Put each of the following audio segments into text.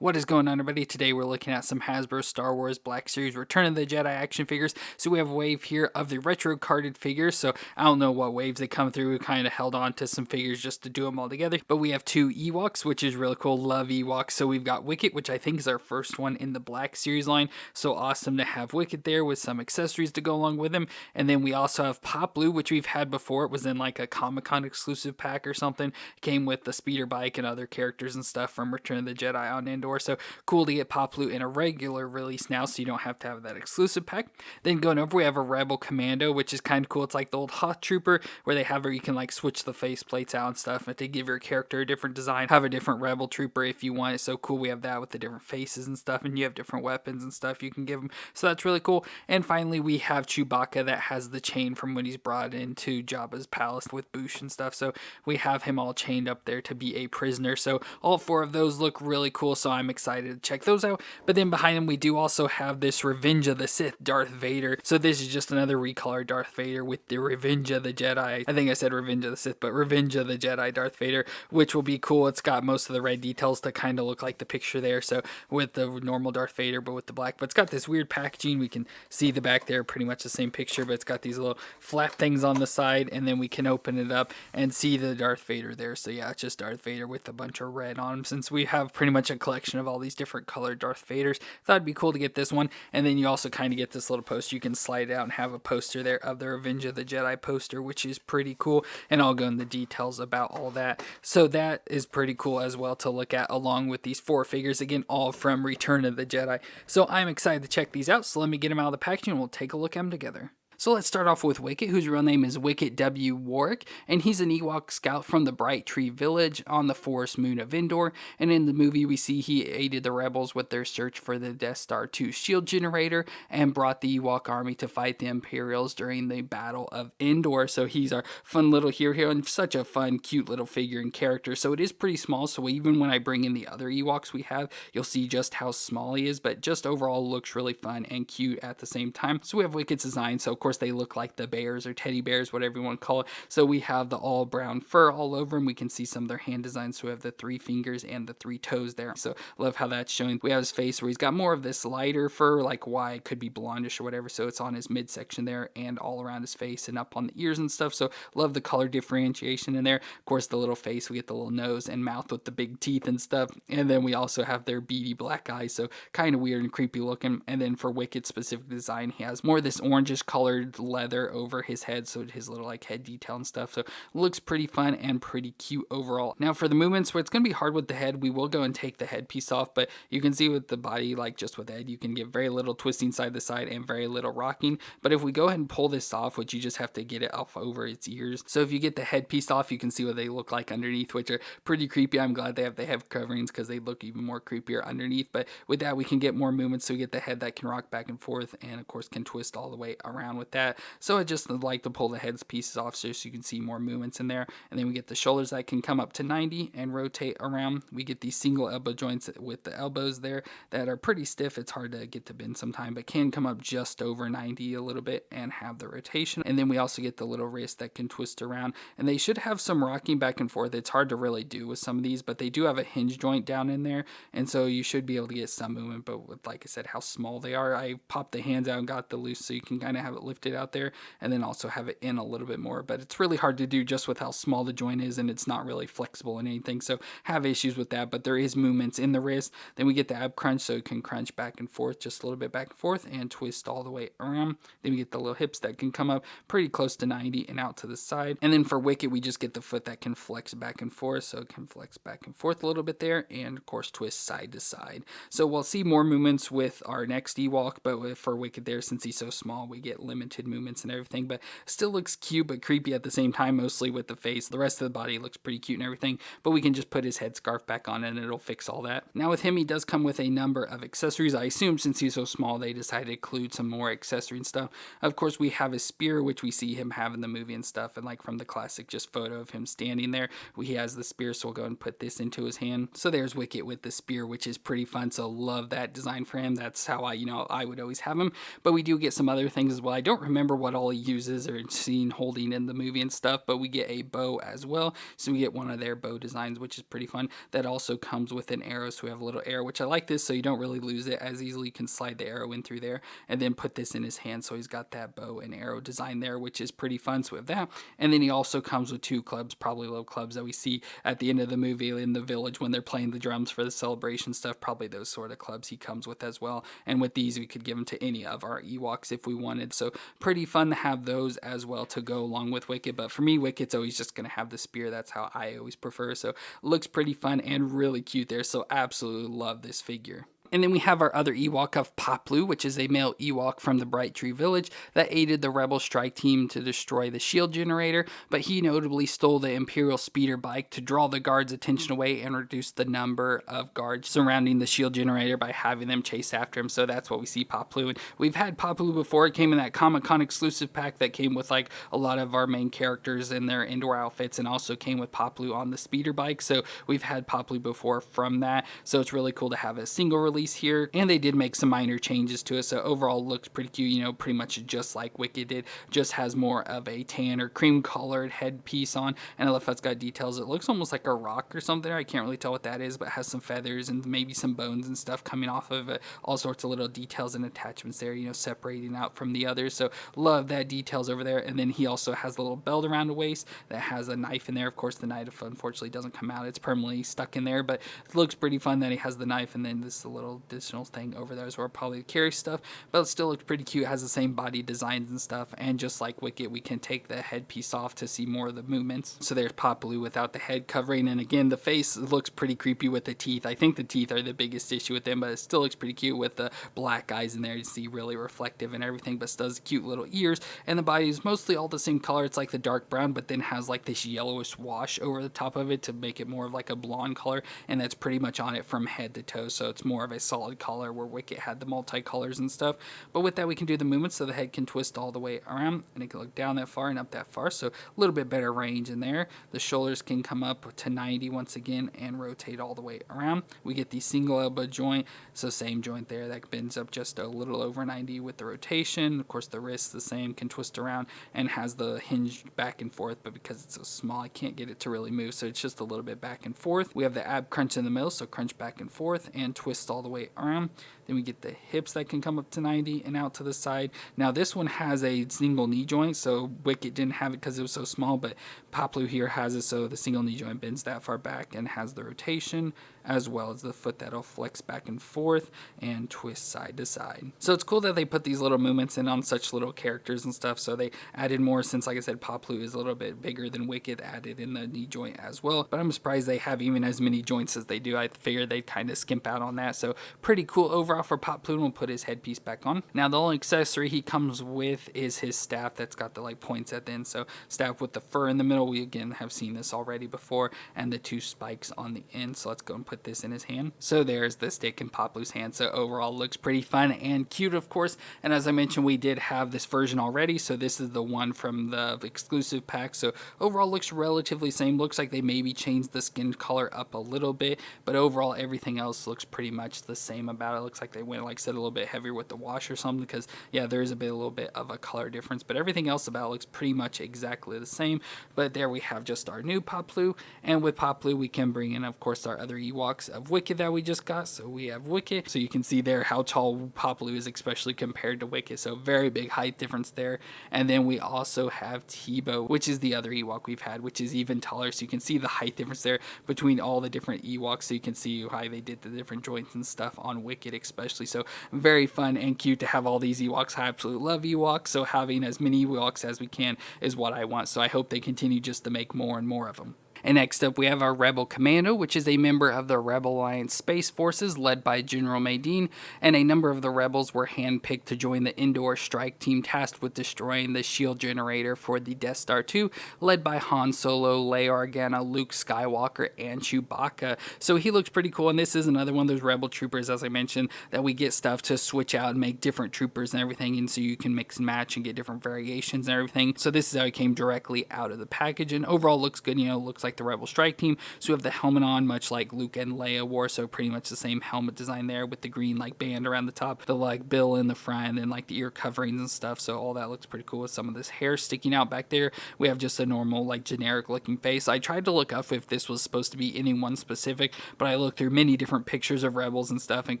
What is going on, everybody? Today we're looking at some Hasbro Star Wars Black Series Return of the Jedi action figures. So we have a wave here of the retro carded figures. So I don't know what waves they come through. We kind of held on to some figures just to do them all together. But we have two Ewoks, which is really cool. Love Ewoks. So we've got Wicket, which I think is our first one in the Black Series line. So awesome to have Wicket there with some accessories to go along with him. And then we also have Paploo, which we've had before. It was in like a Comic-Con exclusive pack or something. It came with the speeder bike and other characters and stuff from Return of the Jedi on Endor. So cool to get Paploo in a regular release now, so you don't have to have that exclusive pack. Then going over, we have a Rebel Commando, which is kind of cool. It's like the old Hoth Trooper, where they have where you can like switch the face plates out and stuff, and to give your character a different design, have a different Rebel Trooper if you want. It's so cool. We have that with the different faces and stuff, and you have different weapons and stuff you can give them. So that's really cool. And finally, we have Chewbacca that has the chain from when he's brought into Jabba's palace with Boosh and stuff. So we have him all chained up there to be a prisoner. So all four of those look really cool, so I'm excited to check those out. But then behind him we do also have this Revenge of the Sith Darth Vader. So this is just another recolored Darth Vader with the Revenge of the Jedi. I think I said Revenge of the Sith, but Revenge of the Jedi Darth Vader, which will be cool. It's got most of the red details to kind of look like the picture there. So with the normal Darth Vader, but with the black. But it's got this weird packaging. We can see the back there, pretty much the same picture, but it's got these little flap things on the side, and then we can open it up and see the Darth Vader there. So yeah, it's just Darth Vader with a bunch of red on him, since we have pretty much a collection of all these different colored Darth Vaders. Thought it'd be cool to get this one. And then you also kind of get this little poster. You can slide it out and have a poster there of the Revenge of the Jedi poster, which is pretty cool. And I'll go into details about all that. So that is pretty cool as well to look at, along with these four figures, again, all from Return of the Jedi. So I'm excited to check these out. So let me get them out of the packaging and we'll take a look at them together. So let's start off with Wicket, whose real name is Wicket W. Warrick, and he's an Ewok scout from the Bright Tree Village on the forest moon of Endor. And in the movie, we see he aided the rebels with their search for the Death Star 2 shield generator and brought the Ewok army to fight the Imperials during the Battle of Endor. So he's our fun little hero and such a fun, cute little figure and character. So it is pretty small, so even when I bring in the other Ewoks we have, you'll see just how small he is, but just overall looks really fun and cute at the same time. So we have Wicket's design, so of course they look like the bears or teddy bears, whatever you want to call it. So we have the all brown fur all over them. We can see some of their hand designs. So we have the 3 fingers and the 3 toes there. So love how that's showing. We have his face where he's got more of this lighter fur, like why it could be blondish or whatever. So it's on his midsection there and all around his face and up on the ears and stuff. So love the color differentiation in there. Of course, the little face, we get the little nose and mouth with the big teeth and stuff. And then we also have their beady black eyes. So kind of weird and creepy looking. And then for Wicket's specific design, he has more of this orangish colored leather over his head, so his little like head detail and stuff. So looks pretty fun and pretty cute overall. Now for the movements, where it's going to be hard with the head, we will go and take the headpiece off, but you can see with the body, like just with the head, you can get very little twisting side to side and very little rocking. But if we go ahead and pull this off, which you just have to get it off over its ears. So if you get the headpiece off, you can see what they look like underneath, which are pretty creepy. I'm glad they have the head coverings because they look even more creepier underneath. But with that, we can get more movement, so we get the head that can rock back and forth and of course can twist all the way around with that. So I just like to pull the heads pieces off so you can see more movements in there. And then we get the shoulders that can come up to 90 and rotate around. We get these single elbow joints with the elbows there that are pretty stiff. It's hard to get to bend sometime, but can come up just over 90 a little bit and have the rotation. And then we also get the little wrist that can twist around, and they should have some rocking back and forth. It's hard to really do with some of these, but they do have a hinge joint down in there, and so you should be able to get some movement. But with, like I said, how small they are, I popped the hands out and got the loose so you can kind of have it lifted out there, and then also have it in a little bit more. But it's really hard to do just with how small the joint is, and it's not really flexible in anything, so have issues with that. But there is movements in the wrist. Then we get the ab crunch, so you can crunch back and forth, just a little bit back and forth, and twist all the way around. Then we get the little hips that can come up pretty close to 90 and out to the side. And then for Wicket, we just get the foot that can flex back and forth, so it can flex back and forth a little bit there, and of course twist side to side. So we'll see more movements with our next Ewok, but for Wicket there, since he's so small, we get limited movements and everything. But still looks cute but creepy at the same time, mostly with the face. The rest of the body looks pretty cute and everything, but we can just put his headscarf back on and it'll fix all that. Now with him, he does come with a number of accessories. I assume since he's so small, they decided to include some more accessory and stuff. Of course, we have his spear, which we see him have in the movie and stuff, and like from the classic just photo of him standing there, he has the spear, so we'll go and put this into his hand. So there's Wicket with the spear, which is pretty fun, so love that design for him. That's how I would always have him. But we do get some other things as well. I don't don't remember what all he uses or seen holding in the movie and stuff, but we get a bow as well. So we get one of their bow designs, which is pretty fun. That also comes with an arrow, so we have a little arrow, which I like this, so you don't really lose it as easily. You can slide the arrow in through there and then put this in his hand, so he's got that bow and arrow design there, which is pretty fun. So we have that, and then he also comes with 2 clubs, probably little clubs that we see at the end of the movie in the village when they're playing the drums for the celebration stuff. Probably those sort of clubs he comes with as well, and with these we could give them to any of our Ewoks if we wanted. So pretty fun to have those as well to go along with Wicket. But for me, Wicket's always just going to have the spear. That's how I always prefer. So looks pretty fun and really cute there. So absolutely love this figure. And then we have our other Ewok of Paploo, which is a male Ewok from the Bright Tree Village that aided the Rebel strike team to destroy the shield generator, but he notably stole the Imperial speeder bike to draw the guards' attention away and reduce the number of guards surrounding the shield generator by having them chase after him. So that's what we see Paploo. And we've had Paploo before. It came in that Comic-Con exclusive pack that came with like a lot of our main characters in their indoor outfits, and also came with Paploo on the speeder bike. So we've had Paploo before from that. So it's really cool to have a single release here, and they did make some minor changes to it, so overall looks pretty cute, you know, pretty much just like Wicket did, just has more of a tan or cream colored headpiece on, and I love how it's got details. It looks almost like a rock or something. I can't really tell what that is, but it has some feathers and maybe some bones and stuff coming off of it, all sorts of little details and attachments there, you know, separating out from the others. So love that details over there. And then he also has a little belt around the waist that has a knife in there. Of course, the knife unfortunately doesn't come out, it's permanently stuck in there, but it looks pretty fun that he has the knife, and then this little additional thing over there is where probably carry stuff, but it still looks pretty cute. It has the same body designs and stuff, and just like Wicket, we can take the headpiece off to see more of the movements. So there's Paploo without the head covering, and again, the face looks pretty creepy with the teeth. I think the teeth are the biggest issue with them, but it still looks pretty cute with the black eyes in there. You see really reflective and everything, but still has cute little ears, and the body is mostly all the same color. It's like the dark brown, but then has like this yellowish wash over the top of it to make it more of like a blonde color, and that's pretty much on it from head to toe, so it's more of a solid color where Wicket had the multicolors and stuff. But with that, we can do the movements, so the head can twist all the way around, and it can look down that far and up that far, so a little bit better range in there. The shoulders can come up to 90 once again and rotate all the way around. We get the single elbow joint, so same joint there, that bends up just a little over 90 with the rotation. Of course, the wrist the same, can twist around, and has the hinge back and forth, but because it's so small, I can't get it to really move, so it's just a little bit back and forth. We have the ab crunch in the middle, so crunch back and forth and twist all the way around. Then we get the hips that can come up to 90 and out to the side. Now this one has a single knee joint, so Wicket didn't have it because it was so small, but Paploo here has it, so the single knee joint bends that far back and has the rotation, as well as the foot that'll flex back and forth and twist side to side. So it's cool that they put these little movements in on such little characters and stuff, so they added more since, like I said, Paploo is a little bit bigger than Wicket, added in the knee joint as well, but I'm surprised they have even as many joints as they do. I figured they'd kind of skimp out on that, so pretty cool overall for Paploo. We'll put his headpiece back on. Now the only accessory he comes with is his staff that's got the like points at the end, so staff with the fur in the middle. We again have seen this already before, and the 2 spikes on the end. So let's go and put this in his hand. So there's the stick in Paploo's hand. So overall looks pretty fun and cute, of course, and as I mentioned, we did have this version already, so this is the one from the exclusive pack. So overall looks relatively same. Looks like they maybe changed the skin color up a little bit, but overall everything else looks pretty much the same about it. Looks like they went, like I said, a little bit heavier with the wash or something, because yeah, there is a little bit of a color difference, but everything else about it looks pretty much exactly the same. But there we have just our new Paploo, and with Paploo we can bring in, of course, our other Ewoks of Wicket that we just got. So we have Wicket, so you can see there how tall Paploo is, especially compared to Wicket, so very big height difference there. And then we also have Tebow, which is the other Ewok we've had, which is even taller, so you can see the height difference there between all the different Ewoks, so you can see how they did the different joints and stuff on Wicket especially. So very fun and cute to have all these Ewoks. I absolutely love Ewoks, so having as many Ewoks as we can is what I want, so I hope they continue just to make more and more of them. And next up, we have our Rebel Commando, which is a member of the Rebel Alliance Space Forces led by General Madine, and a number of the rebels were handpicked to join the indoor strike team tasked with destroying the shield generator for the Death Star 2, led by Han Solo, Leia Organa, Luke Skywalker, and Chewbacca. So he looks pretty cool, and this is another one of those Rebel troopers, as I mentioned, that we get stuff to switch out and make different troopers and everything, and so you can mix and match and get different variations and everything. So this is how he came directly out of the package, and overall looks good. You know, looks like like the Rebel Strike Team. So we have the helmet on, much like Luke and Leia wore, so pretty much the same helmet design there with the green like band around the top, the like bill in the front, and then like the ear coverings and stuff. So all that looks pretty cool with some of this hair sticking out back there. We have just a normal like generic looking face. I tried to look up if this was supposed to be anyone specific, but I looked through many different pictures of Rebels and stuff and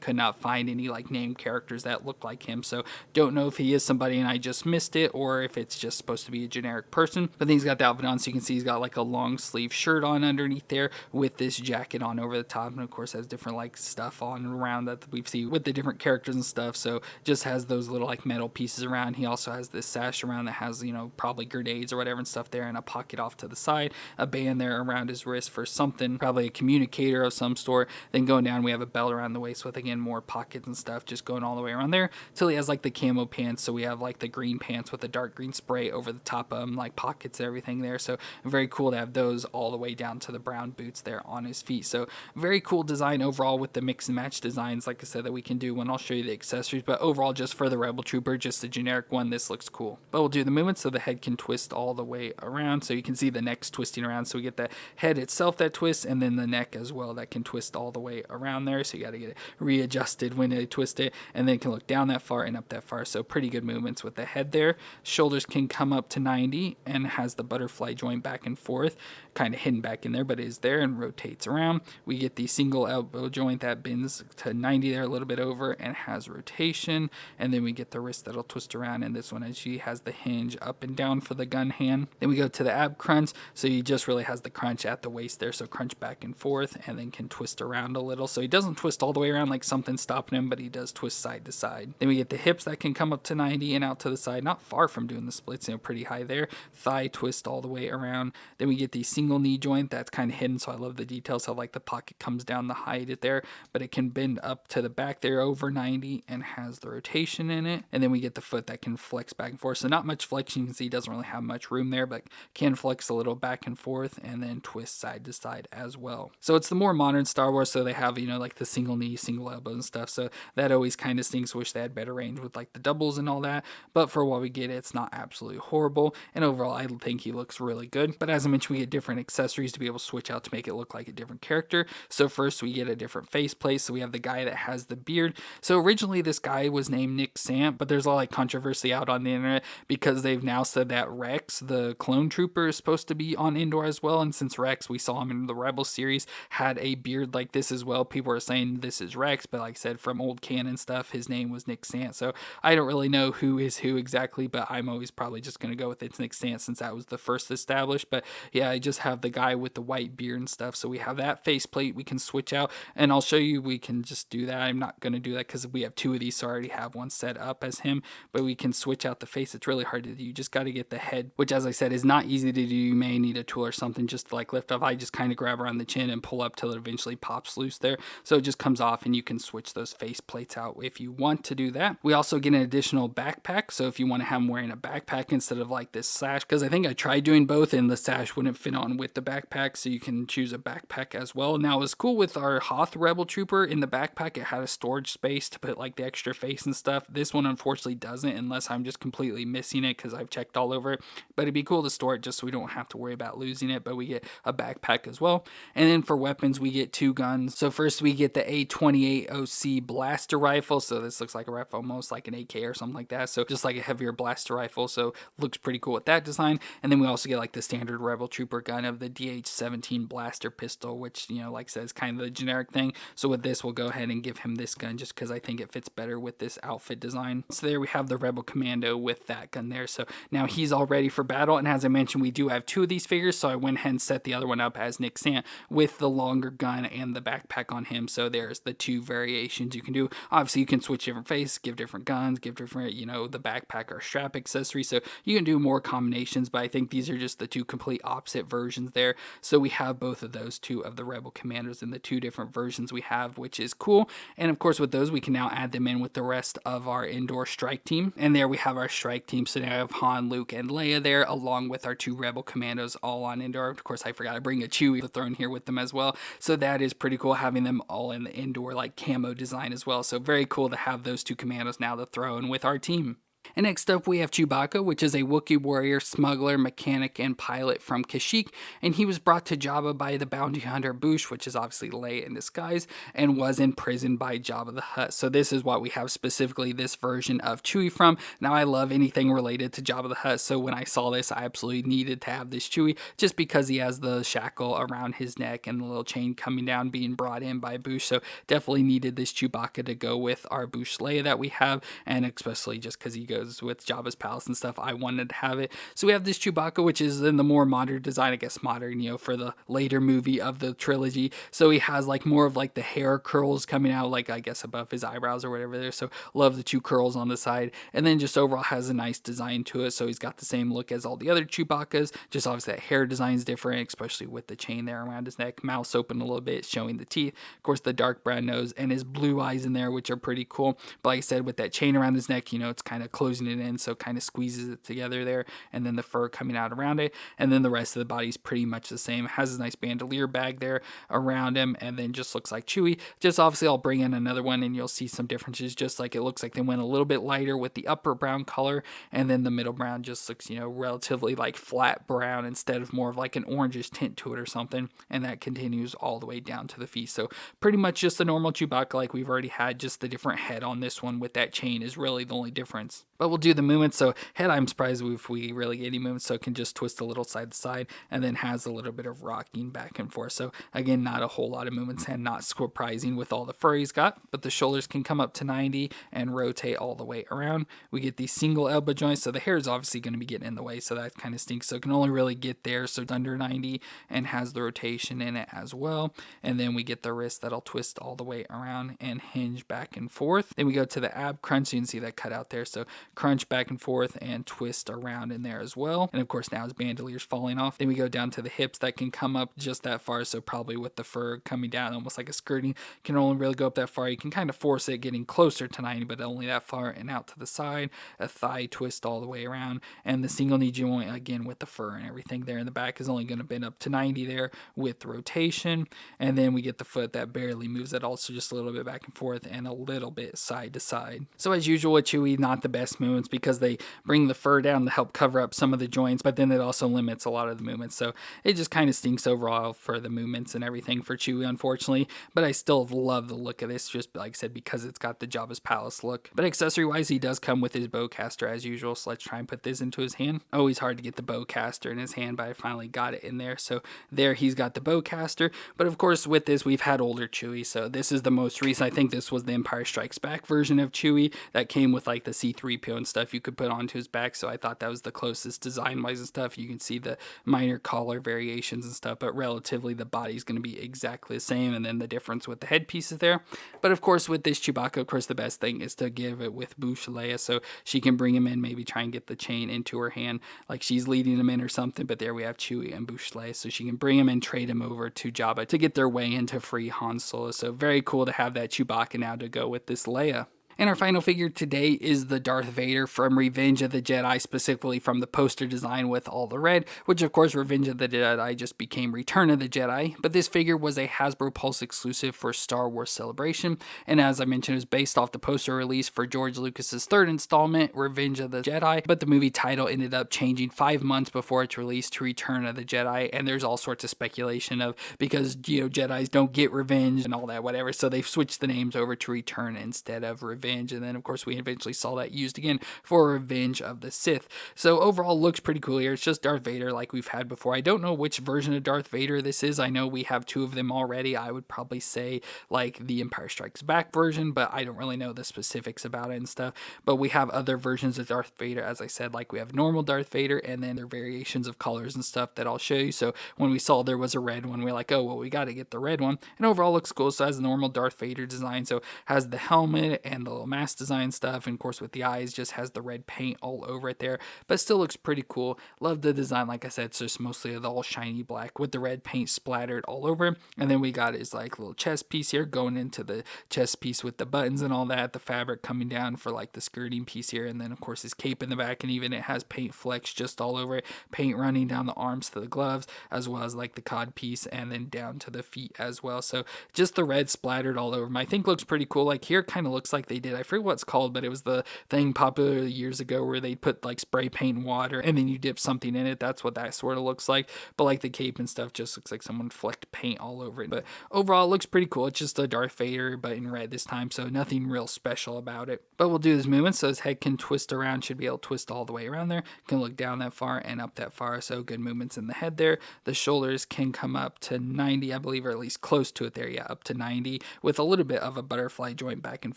could not find any like named characters that look like him. So don't know if he is somebody and I just missed it, or if it's just supposed to be a generic person. But then he's got the outfit on, so you can see he's got like a long sleeve shirt on underneath there with this jacket on over the top, and of course has different like stuff on around that we've seen with the different characters and stuff. So just has those little like metal pieces around. He also has this sash around that has, you know, probably grenades or whatever and stuff there, and a pocket off to the side, a band there around his wrist for something, probably a communicator of some sort. Then going down, we have a belt around the waist with again more pockets and stuff just going all the way around there till he has like the camo pants. So we have like the green pants with the dark green spray over the top of them, like pockets and everything there. So very cool to have those all the way down to the brown boots there on his feet. So very cool design overall with the mix and match designs, like I said, that we can do when I'll show you the accessories. But overall, just for the Rebel Trooper, just a generic one, this looks cool. But we'll do the movement so the head can twist all the way around. So you can see the neck's twisting around. So we get the head itself that twists, and then the neck as well that can twist all the way around there. So you got to get it readjusted when they twist it, and then it can look down that far and up that far. So pretty good movements with the head there. Shoulders can come up to 90 and has the butterfly joint back and forth, kind of hidden back in there, but it is there and rotates around. We get the single elbow joint that bends to 90 there, a little bit over, and has rotation. And then we get the wrist that'll twist around, and this one actually has the hinge up and down for the gun hand. Then we go to the ab crunch, so he just really has the crunch at the waist there, so crunch back and forth, and then can twist around a little. So he doesn't twist all the way around like something's stopping him, but he does twist side to side. Then we get the hips that can come up to 90 and out to the side, not far from doing the splits, you know, pretty high there. Thigh twist all the way around. Then we get the single knee joint that's kind of hidden, so I love the details how like the pocket comes down to hide it there, but it can bend up to the back there over 90 and has the rotation in it. And then we get the foot that can flex back and forth, so not much flexion. You can see it doesn't really have much room there, but can flex a little back and forth and then twist side to side as well. So it's the more modern Star Wars, so they have, you know, like the single knee, single elbow and stuff, so that always kind of stinks. Wish they had better range with like the doubles and all that, but for what we get, it's not absolutely horrible. And overall, I think he looks really good. But as I mentioned, we get different accessories to be able to switch out to make it look like a different character. So first we get a different faceplate. So we have the guy that has the beard. So originally this guy was named Nick Sant, but there's a lot of like controversy out on the internet because they've now said that Rex, the clone trooper, is supposed to be on Endor as well. And since Rex, we saw him in the Rebel series, had a beard like this as well, people are saying this is Rex, but like I said, from old canon stuff, his name was Nick Sant. So I don't really know who is who exactly, but I'm always probably just going to go with it's Nick Sant since that was the first established. But yeah, I just have the guy with the white beard and stuff. So we have that faceplate we can switch out, and I'll show you we can just do that. I'm not going to do that because we have two of these, so I already have one set up as him, but we can switch out the face. It's really hard to do. You just got to get the head, which as I said is not easy to do. You may need a tool or something just to like lift up. I just kind of grab around the chin and pull up till it eventually pops loose there. So it just comes off, and you can switch those face plates out if you want to do that. We also get an additional backpack. So if you want to have him wearing a backpack instead of like this sash, because I think I tried doing both and the sash wouldn't fit on with the backpack, so you can choose a backpack as well. Now it was cool with our Hoth Rebel Trooper in the backpack, it had a storage space to put like the extra face and stuff. This one unfortunately doesn't, unless I'm just completely missing it because I've checked all over it, but it'd be cool to store it just so we don't have to worry about losing it. But we get a backpack as well. And then for weapons, we get two guns. So first we get the A28OC blaster rifle. So this looks like a rifle, almost like an AK or something like that. So just like a heavier blaster rifle. So looks pretty cool with that design. And then we also get like the standard Rebel Trooper gun of the DH-17 blaster pistol, which, you know, like I said, is kind of the generic thing. So with this, we'll go ahead and give him this gun just because I think it fits better with this outfit design. So there we have the Rebel Commando with that gun there. So now he's all ready for battle. And as I mentioned, we do have two of these figures. So I went ahead and set the other one up as Nick Sant with the longer gun and the backpack on him. So there's the two variations you can do. Obviously, you can switch different face, give different guns, give different, you know, the backpack or strap accessory. So you can do more combinations, but I think these are just the two complete opposite versions there. So we have both of those two of the Rebel Commandos in the two different versions we have, which is cool. And of course, with those, we can now add them in with the rest of our Endor strike team. And there we have our strike team. So now I have Han, Luke, and Leia there, along with our two Rebel Commandos all on Endor. Of course, I forgot to bring a Chewie thrown here with them as well. So that is pretty cool, having them all in the Endor like camo design as well. So very cool to have those two Commandos now to throw in with our team. And next up we have Chewbacca, which is a Wookiee warrior, smuggler, mechanic, and pilot from Kashyyyk, and he was brought to Jabba by the bounty hunter Boushh, which is obviously Leia in disguise, and was imprisoned by Jabba the Hutt. So this is what we have specifically this version of Chewie from. Now I love anything related to Jabba the Hutt, so when I saw this I absolutely needed to have this Chewie, just because he has the shackle around his neck and the little chain coming down being brought in by Boushh, so definitely needed this Chewbacca to go with our Boushh Leia that we have, and especially just because he goes with Jabba's palace and stuff, I wanted to have it. So we have this Chewbacca, which is in the more modern design, I guess modern, for the later movie of the trilogy. So he has like more of like the hair curls coming out, like I guess above his eyebrows or whatever there. So love the two curls on the side, and then just overall has a nice design to it. So he's got the same look as all the other Chewbaccas, just obviously that hair design is different, especially with the chain there around his neck, mouth's open a little bit, showing the teeth, of course the dark brown nose, and his blue eyes in there, which are pretty cool. But like I said, with that chain around his neck, it's kind of closing it in, so kind of squeezes it together there, and then the fur coming out around it, and then the rest of the body's pretty much the same. It has a nice bandolier bag there around him, and then just looks like Chewie. Just obviously I'll bring in another one and you'll see some differences, just like it looks like they went a little bit lighter with the upper brown color, and then the middle brown just looks relatively like flat brown instead of more of like an orangish tint to it or something, and that continues all the way down to the feet. So pretty much just a normal Chewbacca like we've already had, just the different head on this one with that chain is really the only difference. But we'll do the movements. So head, I'm surprised if we really get any movements, so it can just twist a little side to side, and then has a little bit of rocking back and forth. So again, not a whole lot of movements, and not surprising with all the fur he's got, but the shoulders can come up to 90 and rotate all the way around. We get these single elbow joints, so the hair is obviously going to be getting in the way, so that kind of stinks. So it can only really get there, so it's under 90 and has the rotation in it as well. And then we get the wrist that'll twist all the way around and hinge back and forth. Then we go to the ab crunch, you can see that cut out there, so crunch back and forth and twist around in there as well. And of course now his bandolier's falling off. Then we go down to the hips that can come up just that far, so probably with the fur coming down almost like a skirting, can only really go up that far. You can kind of force it getting closer to 90, but only that far, and out to the side, a thigh twist all the way around, and the single knee joint again with the fur and everything there in the back is only going to bend up to 90 there with rotation. And then we get the foot that barely moves at all, so just a little bit back and forth and a little bit side to side. So as usual with Chewie, not the best movements because they bring the fur down to help cover up some of the joints, but then it also limits a lot of the movements, so it just kind of stinks overall for the movements and everything for Chewie, unfortunately. But I still love the look of this, just like I said, because it's got the Jabba's palace look. But accessory wise, he does come with his bowcaster as usual, so let's try and put this into his hand. Always hard to get the bowcaster in his hand, but I finally got it in there. So there he's got the bowcaster. But of course with this we've had older Chewie, so this is the most recent. I think this was the Empire Strikes Back version of Chewie that came with like the C-3PO and stuff you could put onto his back, so I thought that was the closest design wise and stuff. You can see the minor collar variations and stuff, but relatively the body's going to be exactly the same, and then the difference with the headpiece is there. But of course with this Chewbacca, of course the best thing is to give it with Boushh Leia, so she can bring him in, maybe try and get the chain into her hand like she's leading him in or something. But there we have Chewie and Boushh Leia, so she can bring him and trade him over to Jabba to get their way into free Han Solo. So very cool to have that Chewbacca now to go with this Leia. And our final figure today is the Darth Vader from Revenge of the Jedi, specifically from the poster design with all the red, which of course Revenge of the Jedi just became Return of the Jedi. But this figure was a Hasbro Pulse exclusive for Star Wars Celebration, and as I mentioned, it was based off the poster release for George Lucas's third installment, Revenge of the Jedi, but the movie title ended up changing 5 months before its release to Return of the Jedi, and there's all sorts of speculation of because Jedis don't get revenge and all that whatever, so they've switched the names over to Return instead of Revenge. And then of course we eventually saw that used again for Revenge of the Sith. So overall looks pretty cool here. It's just Darth Vader like we've had before. I don't know which version of Darth Vader this is. I know we have two of them already. I would probably say like the Empire Strikes Back version, but I don't really know the specifics about it and stuff. But we have other versions of Darth Vader, as I said, like we have normal Darth Vader, and then there are variations of colors and stuff that I'll show you. So when we saw there was a red one, we're like, oh well, we got to get the red one. And overall looks cool. So it has the normal Darth Vader design, so has the helmet and the little mask design stuff, and of course with the eyes just has the red paint all over it there, but still looks pretty cool. Love the design. Like I said, it's just mostly the all shiny black with the red paint splattered all over. And then we got his like little chest piece here going into the chest piece with the buttons and all that, the fabric coming down for like the skirting piece here, and then of course his cape in the back, and even it has paint flecks just all over it, paint running down the arms to the gloves, as well as like the cod piece, and then down to the feet as well. So just the red splattered all over him. I think looks pretty cool. Like here kind of looks like they they did. I forget what it's called, but it was the thing popular years ago where they put like spray paint in water and then you dip something in it. That's what that sort of looks like. But like the cape and stuff just looks like someone flecked paint all over it. But overall, it looks pretty cool. It's just a Darth Vader, but in red this time, so nothing real special about it. But we'll do his movement, so his head can twist around, should be able to twist all the way around there. Can look down that far and up that far, so good movements in the head there. The shoulders can come up to 90, I believe, or at least close to it there. Yeah, up to 90 with a little bit of a butterfly joint back and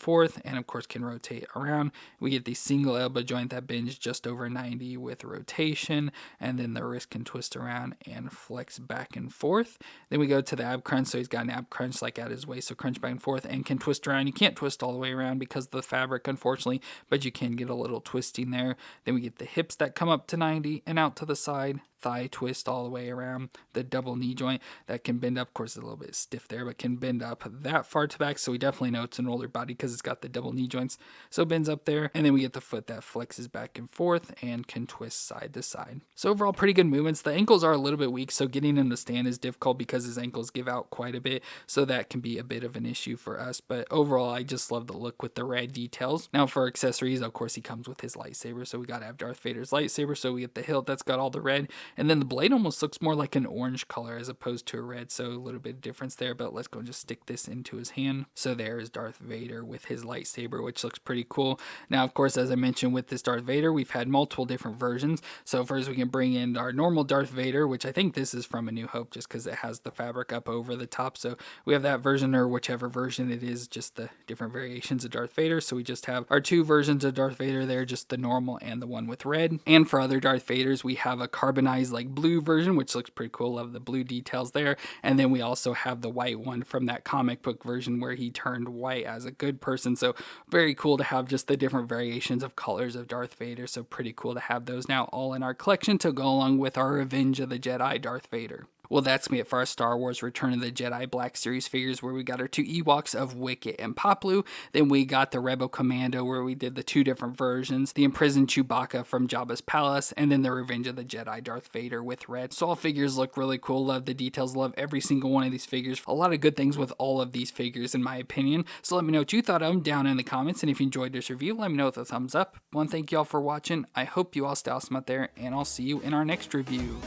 forth, and of course can rotate around. We get the single elbow joint that bends just over 90 with rotation, and then the wrist can twist around and flex back and forth. Then we go to the ab crunch, so he's got an ab crunch like at his waist, so crunch back and forth and can twist around. You can't twist all the way around because of the fabric, unfortunately, but you can get a little twisting there. Then we get the hips that come up to 90 and out to the side. Thigh twist all the way around. The double knee joint that can bend up, of course it's a little bit stiff there, but can bend up that far to back, so we definitely know it's an older body because it's got the double knee joints, so it bends up there. And then we get the foot that flexes back and forth and can twist side to side. So overall, pretty good movements. The ankles are a little bit weak, so getting him to stand is difficult because his ankles give out quite a bit, so that can be a bit of an issue for us. But overall, I just love the look with the red details. Now for accessories, of course he comes with his lightsaber, so we gotta have Darth Vader's lightsaber, so we get the hilt that's got all the red, and then the blade almost looks more like an orange color as opposed to a red, so a little bit of difference there. But let's go and just stick this into his hand. So there is Darth Vader with his lightsaber, which looks pretty cool. Now of course, as I mentioned with this Darth Vader, we've had multiple different versions. So first we can bring in our normal Darth Vader, which I think this is from A New Hope just because it has the fabric up over the top. So we have that version, or whichever version it is, just the different variations of Darth Vader. So we just have our two versions of Darth Vader there, just the normal and the one with red. And for other Darth Vaders, we have a carbonized like blue version, which looks pretty cool. Love the blue details there. And then we also have the white one from that comic book version where he turned white as a good person. So very cool to have just the different variations of colors of Darth Vader. So pretty cool to have those now all in our collection to go along with our Revenge of the Jedi Darth Vader. Well, that's me for our Star Wars Return of the Jedi Black Series figures, where we got our two Ewoks of Wicket and Paploo. Then we got the Rebel Commando, where we did the two different versions, the Imprisoned Chewbacca from Jabba's Palace, and then the Revenge of the Jedi Darth Vader with red. So all figures look really cool. Love the details. Love every single one of these figures. A lot of good things with all of these figures, in my opinion. So let me know what you thought of them down in the comments. And if you enjoyed this review, let me know with a thumbs up. Thank you all for watching. I hope you all stay awesome out there, and I'll see you in our next review.